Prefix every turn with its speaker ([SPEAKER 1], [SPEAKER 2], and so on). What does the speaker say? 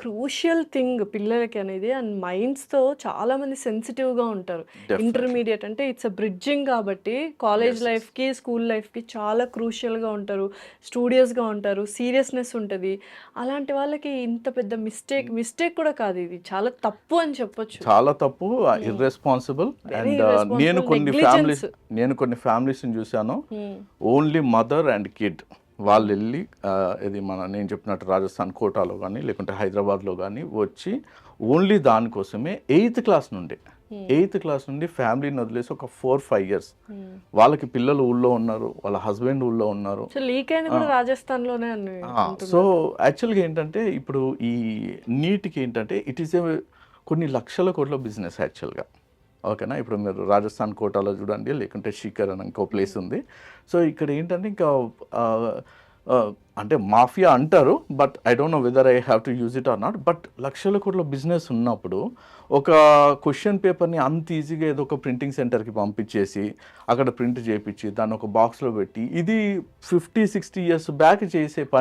[SPEAKER 1] Crucial thing పిల్లలకి అనేది and మైండ్స్‌తో చాలామంది సెన్సిటివ్‌గా ఉంటారు.
[SPEAKER 2] డెఫినెట్‌లీ.
[SPEAKER 1] ఇంటర్మీడియేట్ అంటే ఇట్స్ ఎ బ్రిడ్జింగ్ కాబట్టి కాలేజ్
[SPEAKER 2] యెస్. యెస్.
[SPEAKER 1] లైఫ్‌కి, స్కూల్ లైఫ్‌కి చాలా క్రూషియల్‌గా ఉంటారు. స్టూడియస్‌గా ఉంటారు. సీరియస్‌నెస్ ఉంటది. అలాంటి వాళ్ళకి ఇంత పెద్ద మిస్టేక్ కూడా కాదు ఇది. చాలా తప్పు అని చెప్పొచ్చు.
[SPEAKER 2] చాలా తప్పు.
[SPEAKER 1] హ్మ్.
[SPEAKER 2] ఇర్రెస్పాన్సిబుల్.
[SPEAKER 1] వెరీ
[SPEAKER 2] అండ్ నేను
[SPEAKER 1] ఇర్రెస్పాన్సిబుల్
[SPEAKER 2] కొన్ని
[SPEAKER 1] నెగ్లిజెన్స్.
[SPEAKER 2] ఫ్యామిలీస్ నేను కొన్ని ఫ్యామిలీస్‌ని చూశాను.
[SPEAKER 1] హ్మ్.
[SPEAKER 2] ఓన్లీ మదర్ అండ్ కిడ్
[SPEAKER 1] హ్మ్.
[SPEAKER 2] వాళ్ళెళ్ళి ఇది నేను చెప్పినట్టు రాజస్థాన్ కోటాలో గానీ, లేకుంటే హైదరాబాద్‌లో గానీ వచ్చి ఓన్లీ దానికోసమే
[SPEAKER 1] హ్మ్.
[SPEAKER 2] ఎయిత్ క్లాస్ నుండి ఫ్యామిలీని వదిలేసి ఒక 4, 5 ఇయర్స్
[SPEAKER 1] హ్మ్.
[SPEAKER 2] వాళ్ళకి పిల్లలు ఊళ్ళో ఉన్నారు. వాళ్ళ హస్బెండ్ ఊళ్ళో ఉన్నారు.
[SPEAKER 1] సో, లీక్ అయింది
[SPEAKER 2] ఆ!
[SPEAKER 1] కూడా రాజస్థాన్‌లోనే అని
[SPEAKER 2] సో,
[SPEAKER 1] అంటున్నారు కదా!
[SPEAKER 2] యాక్చువల్‌గా ఏంటంటే ఇప్పుడు ఈ నీట్‌కి ఏంటంటే ఇట్ ఈస్ కొన్ని లక్షల కోట్ల బిజినెస్ యాక్చువల్‌గా. ఓకేనా. ఇప్పుడు మీరు రాజస్థాన్ కోటాలో చూడండి, లేకుంటే షీకర్ అని ఇంకో ప్లేస్
[SPEAKER 1] హ్మ్.
[SPEAKER 2] ఉంది. సో, ఇక్కడ ఏంటంటే ఇంకా ఆహ్, అంటే మాఫియా అంటారు. But I don't know whether I have to use it or not. But లక్షల కోట్ల బిజినెస్ ఉన్నప్పుడు ఒక క్వెషన్ పేపర్‌ని అంత ఈజీగా ఏదో ఒక ప్రింటింగ్ సెంటర్‌కి పంపించేసి, అక్కడ ప్రింట్ చేపిచ్చి, దాన్ని ఒక బాక్స్‌లో పెట్టి, ఇది 50, 60 ఇయర్స్ బ్యాక్ చేసే పని.